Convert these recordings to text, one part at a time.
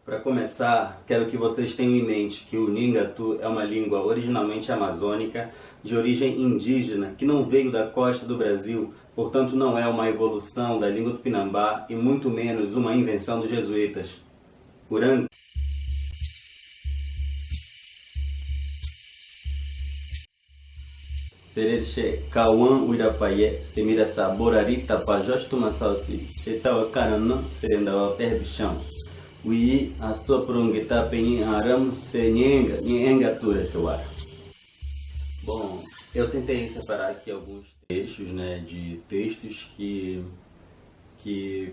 Para começar, quero que vocês tenham em mente que o Nhingatu é uma língua originalmente amazônica, de origem indígena, que não veio da costa do Brasil, portanto não é uma evolução da língua tupinambá e muito menos uma invenção dos jesuítas. Urang Sererche Kawan Uirapaye Semira Saborari Tapajós Tumassauci Setawa Karanã Serendawa Terra do Chão Ui Assoprungita Penin Aram Senhenga Nhengatu Ressoar. Bom, eu tentei separar aqui alguns trechos, de textos que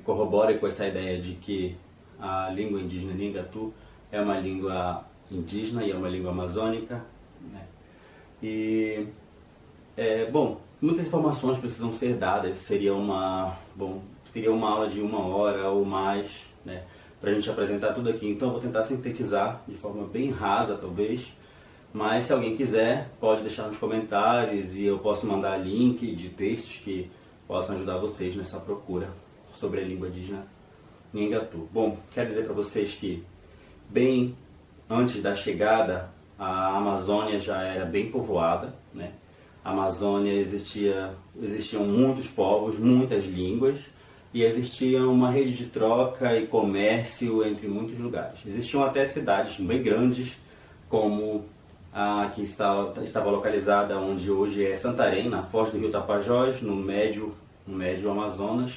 corroborem com essa ideia de que a língua indígena Nhingatu é uma língua indígena e é uma língua amazônica, E bom, muitas informações precisam ser dadas. Seria uma aula de 1 hora ou mais, para a gente apresentar tudo aqui. Então eu vou tentar sintetizar de forma bem rasa, talvez. Mas se alguém quiser, pode deixar nos comentários e eu posso mandar link de textos que possam ajudar vocês nessa procura sobre a língua indígena Nhingatu. Bom, quero dizer para vocês que bem antes da chegada, a Amazônia já era bem povoada, A Amazônia existiam muitos povos, muitas línguas, e existia uma rede de troca e comércio entre muitos lugares. Existiam até cidades bem grandes, como a que estava localizada onde hoje é Santarém, na foz do rio Tapajós, no médio Amazonas,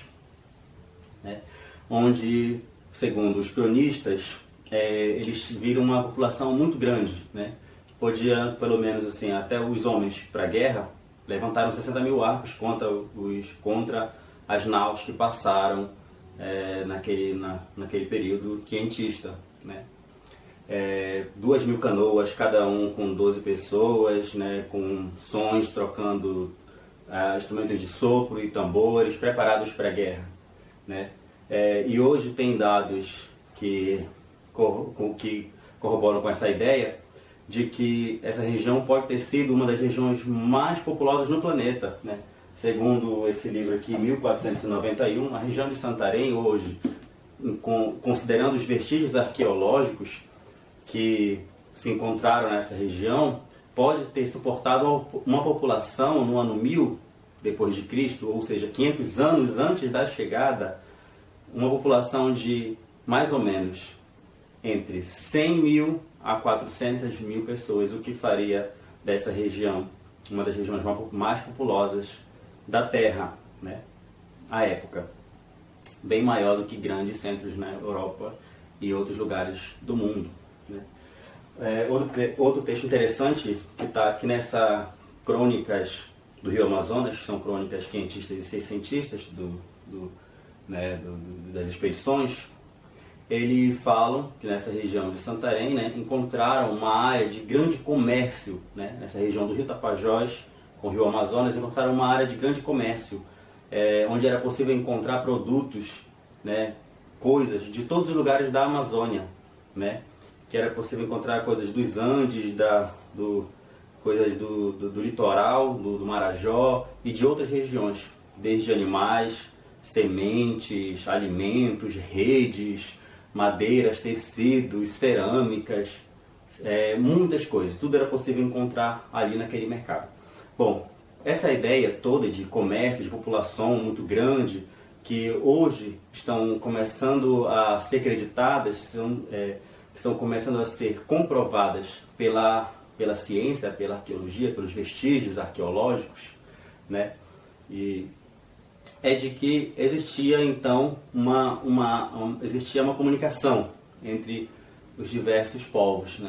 onde, segundo os cronistas, eles viram uma população muito grande, Podia, pelo menos assim, até os homens para a guerra levantaram 60 mil arcos contra as naus que passaram naquele período quientista. 2.000 canoas, cada um com 12 pessoas, com sons, trocando instrumentos de sopro e tambores, preparados para a guerra. E hoje tem dados que corroboram com essa ideia de que essa região pode ter sido uma das regiões mais populosas no planeta. Segundo esse livro aqui, 1491, a região de Santarém hoje, considerando os vestígios arqueológicos que se encontraram nessa região, pode ter suportado uma população no ano 1000 depois de Cristo, ou seja, 500 anos antes da chegada, uma população de mais ou menos entre 100 mil a 400 mil pessoas, o que faria dessa região uma das regiões mais populosas da Terra, à época, bem maior do que grandes centros na Europa e outros lugares do mundo. Outro texto interessante que está aqui nessa Crônicas do Rio Amazonas, que são crônicas quentistas e seiscentistas das expedições, eles falam que nessa região de Santarém encontraram uma área de grande comércio, nessa região do Rio Tapajós com o Rio Amazonas, encontraram uma área de grande comércio, onde era possível encontrar produtos, coisas de todos os lugares da Amazônia, que era possível encontrar coisas dos Andes, coisas do litoral, do Marajó e de outras regiões, desde animais, sementes, alimentos, redes, madeiras, tecidos, cerâmicas, muitas coisas. Tudo era possível encontrar ali naquele mercado. Bom, essa ideia toda de comércio, de população muito grande, que hoje estão começando a ser acreditadas, estão começando a ser comprovadas pela ciência, pela arqueologia, pelos vestígios arqueológicos, E é de que existia então existia uma comunicação entre os diversos povos,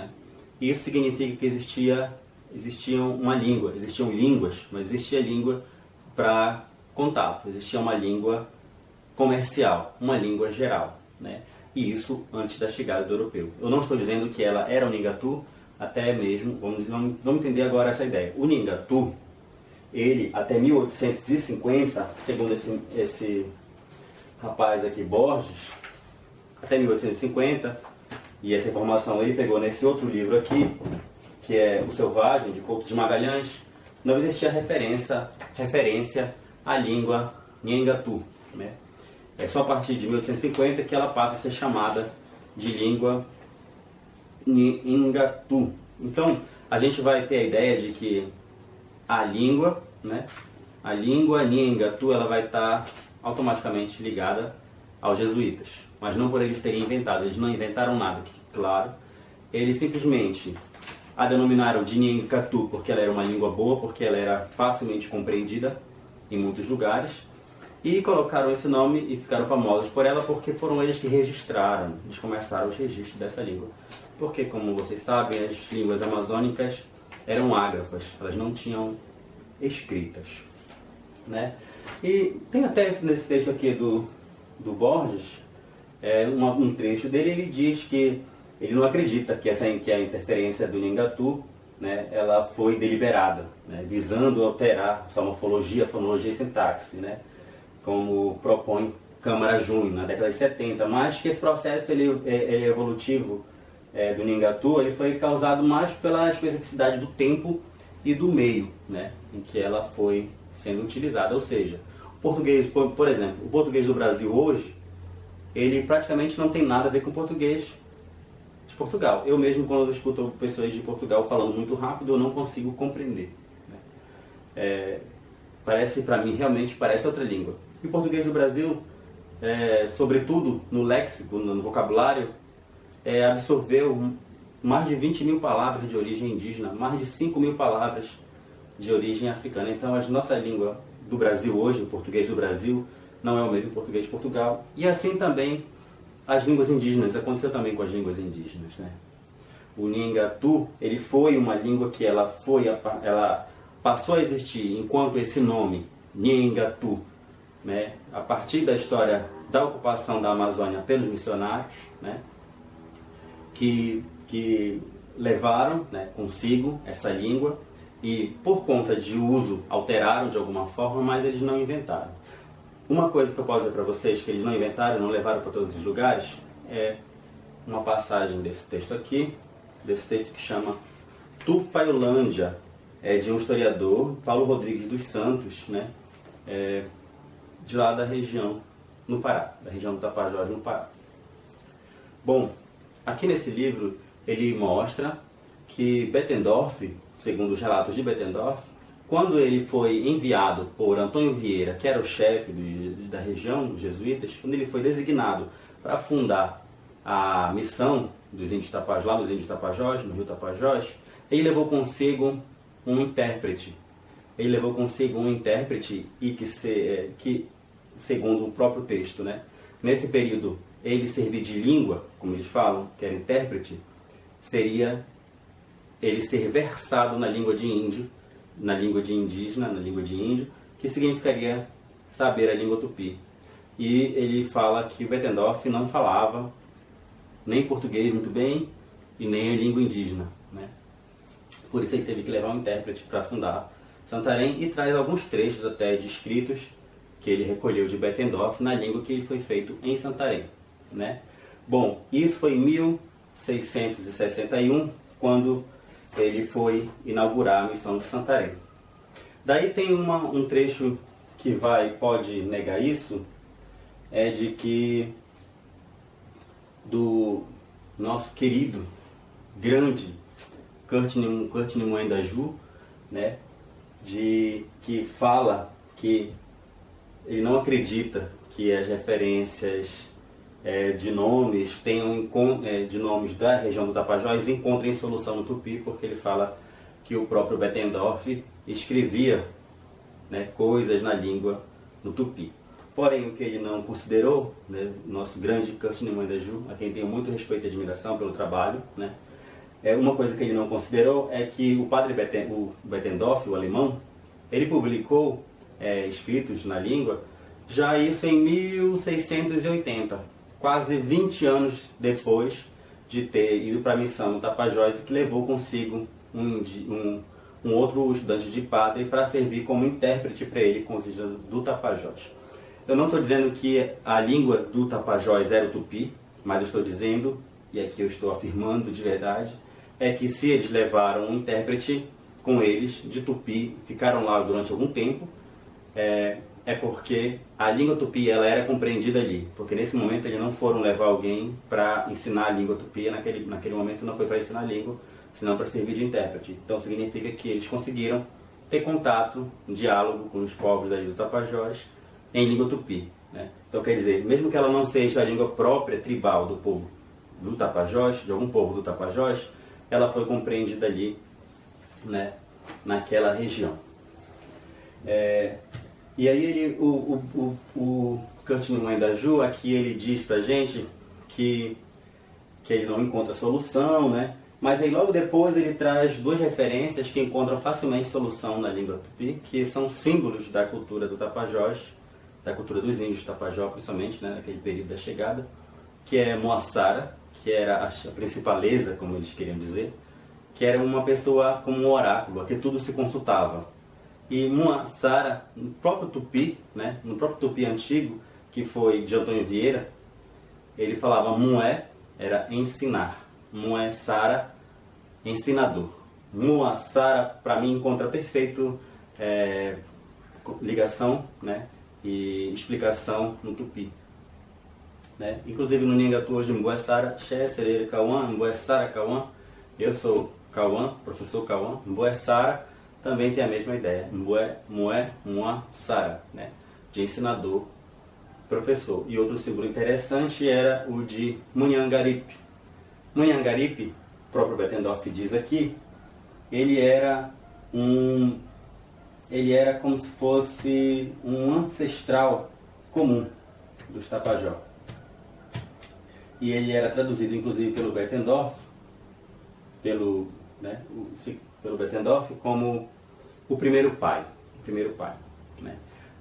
Isso significa que existiam línguas, mas existia língua para contato, existia uma língua comercial, uma língua geral, E isso antes da chegada do europeu. Eu não estou dizendo que ela era o Nhingatu, até mesmo, vamos entender agora essa ideia. O Nhingatu, ele, até 1850, segundo esse rapaz aqui, Borges, até 1850, e essa informação ele pegou nesse outro livro aqui, que é O Selvagem, de Couto de Magalhães, não existia referência à língua Nhingatu. É só a partir de 1850 que ela passa a ser chamada de língua Nhingatu. Então, a gente vai ter a ideia de que a língua, né, a língua Nhingatu, ela vai estar automaticamente ligada aos jesuítas, mas não por eles terem inventado. Eles não inventaram nada, claro. Eles simplesmente a denominaram de Nhingatu porque ela era uma língua boa, porque ela era facilmente compreendida em muitos lugares, e colocaram esse nome e ficaram famosos por ela porque foram eles que registraram, eles começaram os registros dessa língua. Porque, como vocês sabem, as línguas amazônicas eram ágrafas, elas não tinham escritas, né? E tem até nesse texto aqui do Borges, um trecho dele, ele diz que ele não acredita que a interferência do Nhingatu, né, ela foi deliberada, né, visando alterar sua morfologia, fonologia e sintaxe, né, como propõe Câmara Júnior na década de 70, mas que esse processo ele evolutivo do Nhingatu ele foi causado mais pela especificidade do tempo e do meio, né, em que ela foi sendo utilizada. Ou seja, o português, por exemplo, o português do Brasil hoje, ele praticamente não tem nada a ver com o português de Portugal. Eu mesmo, quando eu escuto pessoas de Portugal falando muito rápido, eu não consigo compreender, né? Parece, para mim, realmente parece outra língua. E o português do Brasil, sobretudo no léxico, no vocabulário, absorveu mais de 20 mil palavras de origem indígena, mais de 5 mil palavras de origem africana. Então, a nossa língua do Brasil hoje, o português do Brasil, não é o mesmo português de Portugal. E assim também as línguas indígenas, aconteceu também com as línguas indígenas, né? O Nhingatu, ele foi uma língua que ela passou a existir enquanto esse nome, Nhingatu, né, a partir da história da ocupação da Amazônia pelos missionários, né, que levaram, né, consigo essa língua e, por conta de uso, alteraram de alguma forma, mas eles não inventaram. Uma coisa que eu posso dizer para vocês que eles não inventaram, não levaram para todos os lugares, é uma passagem desse texto aqui, desse texto que chama Tupaiolândia, de um historiador, Paulo Rodrigues dos Santos, né, de lá da região, no Pará, da região do Tapajós, no Pará. Bom, aqui nesse livro ele mostra que Bettendorf, segundo os relatos de Bettendorf, quando ele foi enviado por Antônio Vieira, que era o chefe da região dos jesuítas, quando ele foi designado para fundar a missão dos índios Tapajós, lá nos índios Tapajós, no rio Tapajós, ele levou consigo um intérprete. Ele levou consigo um intérprete e que segundo o próprio texto, né, nesse período, ele servir de língua, como eles falam, que era intérprete, seria ele ser versado na língua de índio, na língua de indígena, na língua de índio, que significaria saber a língua tupi. E ele fala que o Bettendorf não falava nem português muito bem e nem a língua indígena, né? Por isso ele teve que levar um intérprete para fundar Santarém e traz alguns trechos até de escritos que ele recolheu de Bettendorf na língua que ele foi feito em Santarém, né? Bom, isso foi em 1661, quando ele foi inaugurar a missão de Santarém. Daí tem um trecho que pode negar isso, de que do nosso querido, grande Kurt Nimue Daju, né, que fala que ele não acredita que as referências de nomes de nomes da região do Tapajós encontrem solução no tupi, porque ele fala que o próprio Bettendorf escrevia, né, coisas na língua no tupi. Porém, o que ele não considerou, né, nosso grande Kurt Nimue Daju, a quem tenho muito respeito e admiração pelo trabalho, né, uma coisa que ele não considerou é que o padre Bettendorf, o alemão, ele publicou escritos na língua, já isso em 1680. Quase 20 anos depois de ter ido para a missão no Tapajós, que levou consigo um outro estudante de padre para servir como intérprete para ele com os índios do Tapajós. Eu não estou dizendo que a língua do Tapajós era o tupi, mas eu estou dizendo, e aqui eu estou afirmando de verdade, que se eles levaram um intérprete com eles de tupi, ficaram lá durante algum tempo, é porque a língua tupi ela era compreendida ali, porque nesse momento eles não foram levar alguém para ensinar a língua tupi, naquele momento não foi para ensinar a língua, senão para servir de intérprete. Então significa que eles conseguiram ter contato, um diálogo com os povos ali do Tapajós em língua tupi, né? Então quer dizer, mesmo que ela não seja a língua própria, tribal do povo do Tapajós, de algum povo do Tapajós, ela foi compreendida ali, né, naquela região. E aí o Curtin Muendaju aqui ele diz pra gente que ele não encontra solução, né? Mas aí logo depois ele traz duas referências que encontram facilmente solução na língua tupi, que são símbolos da cultura do Tapajós, da cultura dos índios do Tapajós, principalmente, né, naquele período da chegada, que é Moassara, que era a principaleza, como eles queriam dizer, que era uma pessoa como um oráculo, a que tudo se consultava. E Moassara, no próprio tupi, né, no próprio tupi antigo, que foi de Antônio Vieira, ele falava Mué, era ensinar. Moassara, ensinador. Moassara, para mim, encontra perfeito ligação, né, e explicação no tupi. Né? Inclusive no Nhangatu hoje, Mboessara, Xé, Serere, Cauã, Mboessara, Cauã. Eu sou Cauã, professor Cauã. Mboessara também tem a mesma ideia. Mboé, Moé, Moá, Sara, né? De ensinador, professor. E outro símbolo interessante era o de Munhangaripe. Munhangaripe, o próprio Bettendorf diz aqui, ele era como se fosse um ancestral comum dos Tapajós. E ele era traduzido inclusive pelo Bettendorf, pelo Bettendorf como o primeiro pai. Né?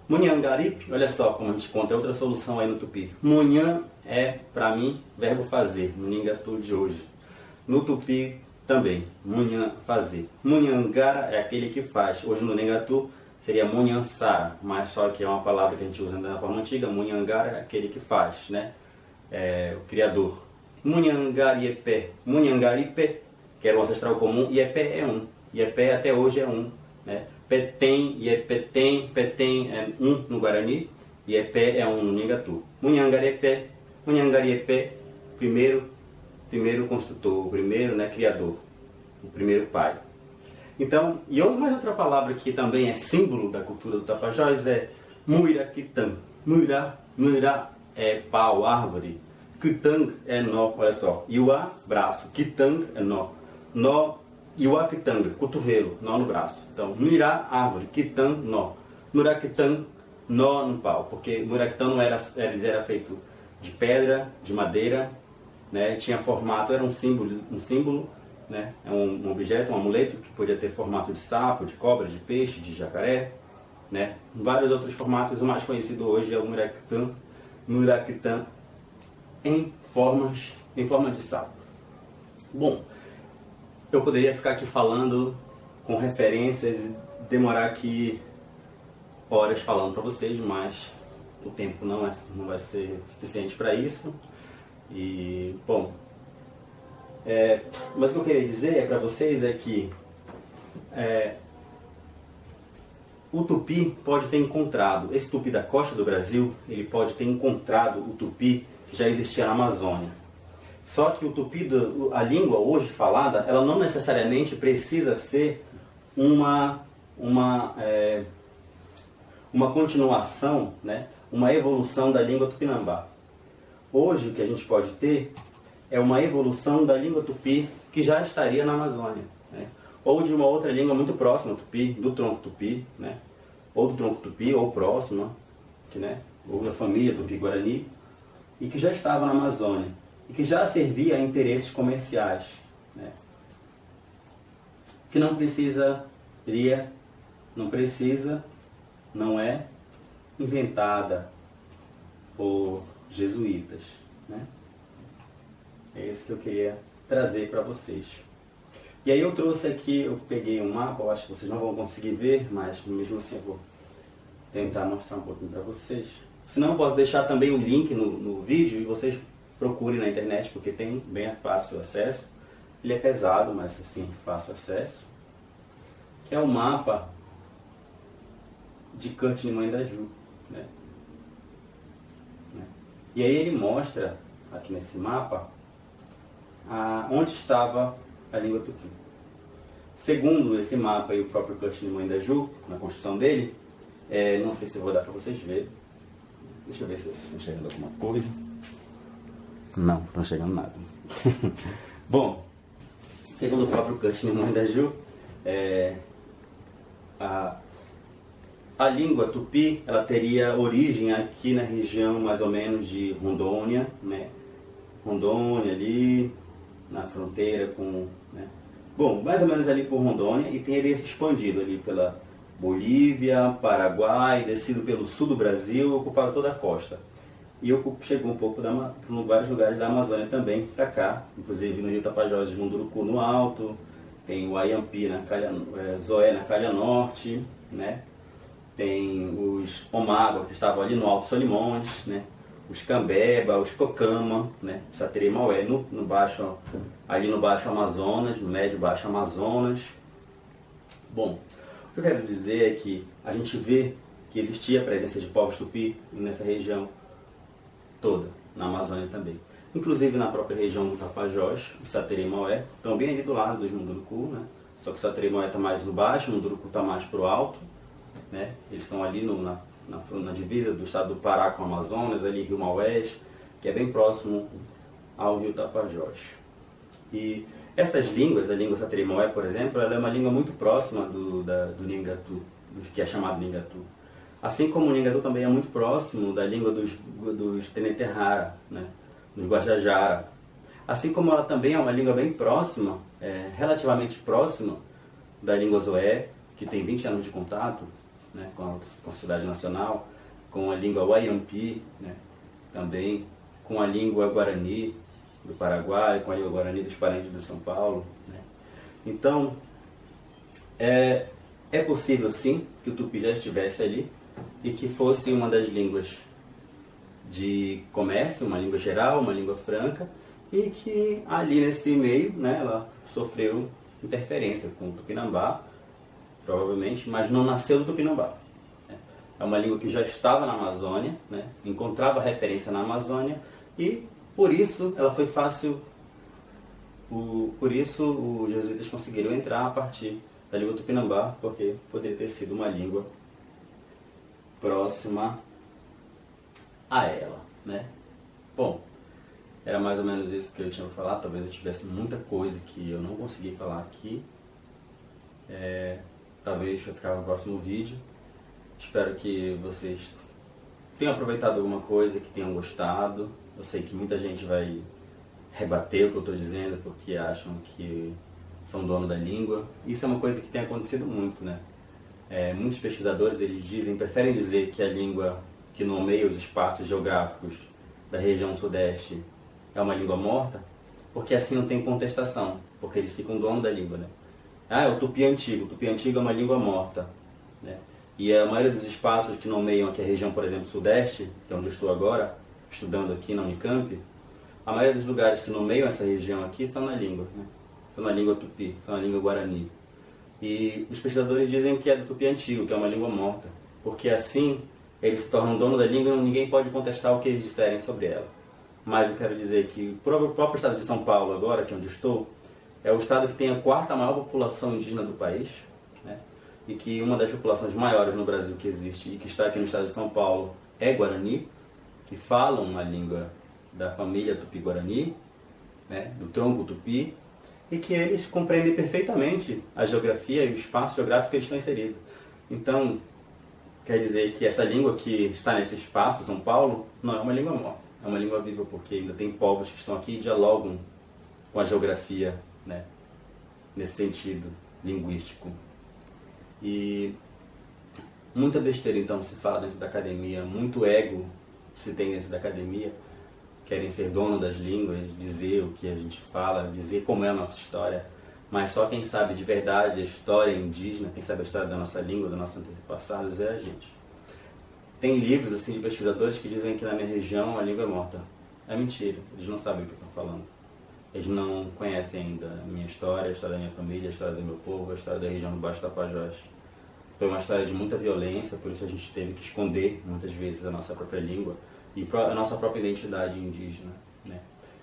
Munhangaripe, olha só como a gente conta, é outra solução aí no tupi. Munhan é, para mim, verbo fazer, no Nhangatu de hoje. No tupi também, munhan, fazer. Munhangara é aquele que faz. Hoje no Nhangatu seria munhansara, mas só que é uma palavra que a gente usa na forma antiga. Munhangara é aquele que faz, né? O criador. Munhangaripe, que era um ancestral comum, Iepé é um. Iepé até hoje é um. Né? Petem, Iepetem, Petem é um no Guarani, Iepé é um no Nhangatu. Munhangaripe, primeiro construtor, o primeiro, né, criador, o primeiro pai. Então, mais outra palavra que também é símbolo da cultura do Tapajós é Muiraquitã. Muirá é pau, árvore. Kitang é nó, olha só. Iuá, braço. Kitang é nó. Nó, Iuá kitang, cotovelo, nó no braço. Então, Muirá, árvore. Kitang, nó. Muiraquitã, nó no pau. Porque Muiraquitã não era feito de pedra, de madeira, né? Tinha formato, era um símbolo, né? É um objeto, um amuleto que podia ter formato de sapo, de cobra, de peixe, de jacaré, né? Vários outros formatos. O mais conhecido hoje é o Muiraquitã em forma de sapo. Bom, eu poderia ficar aqui falando com referências e demorar aqui horas falando para vocês, mas o tempo não vai ser suficiente para isso. E, bom, mas o que eu queria dizer para vocês é que o tupi pode ter encontrado, esse tupi da costa do Brasil, ele pode ter encontrado o tupi que já existia na Amazônia. Só que o tupi, a língua hoje falada, ela não necessariamente precisa ser uma continuação, né, uma evolução da língua tupinambá. Hoje o que a gente pode ter é uma evolução da língua tupi que já estaria na Amazônia, né? Ou de uma outra língua muito próxima ao tupi, do tronco tupi, né? Ou do tronco tupi, ou próxima, né? Ou da família tupi-guarani, e que já estava na Amazônia, e que já servia a interesses comerciais, né? Que não é inventada por jesuítas, né? É isso que eu queria trazer para vocês. E aí eu trouxe aqui, eu peguei um mapa, eu acho que vocês não vão conseguir ver, mas mesmo assim eu vou tentar mostrar um pouquinho para vocês. Se não, eu posso deixar também o link no vídeo e vocês procurem na internet, porque tem bem fácil acesso. Ele é pesado, mas assim, fácil acesso. Que é o mapa de Curtin Muendaju, né? E aí ele mostra, aqui nesse mapa, onde estava a língua tupi. Segundo esse mapa e o próprio Custin Moindaju, na construção dele, não sei se eu vou dar para vocês verem. Deixa eu ver se vocês estão chegando alguma coisa. Não, não estão chegando nada. Bom, segundo o próprio Custin Moindaju, a língua tupi, ela teria origem aqui na região mais ou menos de Rondônia, né? Rondônia ali, na fronteira com, né? Bom, mais ou menos ali por Rondônia, e teria se expandido ali pela Bolívia, Paraguai, descido pelo sul do Brasil, ocupado toda a costa. E chegou um pouco por vários lugares da Amazônia também, para cá, inclusive no Rio Tapajós de Munduruku no alto, tem o Ayampi, Zoé na Calha Norte, né? Tem os Omágua, que estavam ali no Alto Solimões, né? Os Cambeba, os Cocama, né? Satere Maué, ali no Baixo Amazonas, no Médio Baixo Amazonas. Bom, o que eu quero dizer é que a gente vê que existia a presença de povos tupi nessa região toda, na Amazônia também. Inclusive na própria região do Tapajós, o Satere Maué, estão bem ali do lado dos Munduruku, né? Só que o Satere Maué está mais no baixo, o Munduruku está mais para o alto, né? Eles estão ali na divisa do estado do Pará com o Amazonas, ali Rio Maués, que é bem próximo ao Rio Tapajós. E essas línguas, a língua Satere Maué, por exemplo, ela é uma língua muito próxima do Lingatu, que é chamado Lingatu. Assim como o Lingatu também é muito próximo da língua dos Teneterrara, né? Dos Guajajara. Assim como ela também é uma língua bem próxima, relativamente próxima da língua Zoé, que tem 20 anos de contato, né, com a Sociedade Nacional, com a língua Wayampi, né, também com a língua Guarani do Paraguai, com a língua Guarani dos Parentes de São Paulo, né. Então, é possível sim que o tupi já estivesse ali e que fosse uma das línguas de comércio, uma língua geral, uma língua franca, e que ali nesse meio, né, ela sofreu interferência com o Tupinambá, provavelmente, mas não nasceu do Tupinambá. É uma língua que já estava na Amazônia, né? Encontrava referência na Amazônia, e por isso ela foi fácil, por isso os jesuítas conseguiram entrar a partir da língua Tupinambá, porque poderia ter sido uma língua próxima a ela, né? Bom, era mais ou menos isso que eu tinha para falar. Talvez eu tivesse muita coisa que eu não consegui falar aqui. Talvez vai ficar no próximo vídeo. Espero que vocês tenham aproveitado alguma coisa, que tenham gostado. Eu sei que muita gente vai rebater o que eu estou dizendo, porque acham que são dono da língua. Isso é uma coisa que tem acontecido muito, né? Muitos pesquisadores preferem dizer que a língua que nomeia os espaços geográficos da região sudeste é uma língua morta, porque assim não tem contestação, porque eles ficam dono da língua, né? É o tupi antigo. O tupi antigo é uma língua morta, né? E a maioria dos espaços que nomeiam aqui a região, por exemplo, sudeste, que é onde eu estou agora, estudando aqui na Unicamp, a maioria dos lugares que nomeiam essa região aqui são na língua, né? São na língua tupi, são na língua guarani. E os pesquisadores dizem que é do tupi antigo, que é uma língua morta, porque assim eles se tornam dono da língua e ninguém pode contestar o que eles disserem sobre ela. Mas eu quero dizer que o próprio estado de São Paulo agora, que é onde estou, é o estado que tem a quarta maior população indígena do país, né? E que uma das populações maiores no Brasil que existe e que está aqui no estado de São Paulo é Guarani, que falam uma língua da família Tupi-Guarani, né? Do tronco Tupi, e que eles compreendem perfeitamente a geografia e o espaço geográfico que eles estão inseridos. Então, quer dizer que essa língua que está nesse espaço, São Paulo, não é uma língua morta, é uma língua viva, porque ainda tem povos que estão aqui e dialogam com a geografia, né, nesse sentido linguístico. E muita besteira então se fala dentro da academia, muito ego se tem dentro da academia, querem ser dono das línguas, dizer o que a gente fala, dizer como é a nossa história, mas só quem sabe de verdade a história indígena, quem sabe a história da nossa língua, dos nossos antepassados é a gente. Tem livros assim de pesquisadores que dizem que na minha região a língua é morta. É mentira, eles não sabem o que estão falando. Eles não conhecem ainda a minha história, a história da minha família, a história do meu povo, a história da região do Baixo Tapajós. Foi uma história de muita violência, por isso a gente teve que esconder muitas vezes a nossa própria língua e a nossa própria identidade indígena, né?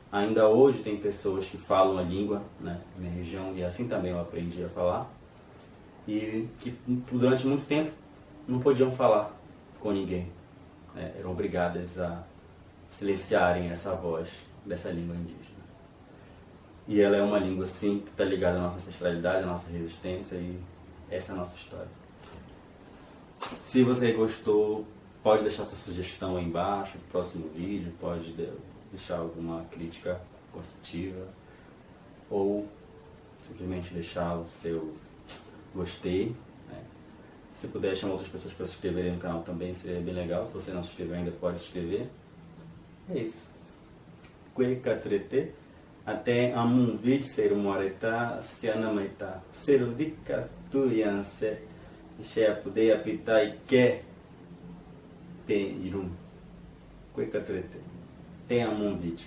Ainda hoje tem pessoas que falam a língua, né, na minha região, e assim também eu aprendi a falar, e que durante muito tempo não podiam falar com ninguém, né? Eram obrigadas a silenciarem essa voz dessa língua indígena. E ela é uma língua, sim, que está ligada à nossa ancestralidade, à nossa resistência, e essa é a nossa história. Se você gostou, pode deixar sua sugestão aí embaixo, no próximo vídeo, pode deixar alguma crítica construtiva, ou simplesmente deixar o seu gostei, né? Se puder chamar outras pessoas para se inscreverem no canal também, seria bem legal. Se você não se inscreveu ainda, pode se inscrever. É isso. Cuecatrete. Até um vídeo, ser moretá, se anamaitá, ser dica tuianse, cheia poder apitar e quer ter irum. Cuecatrete. Tem um vídeo.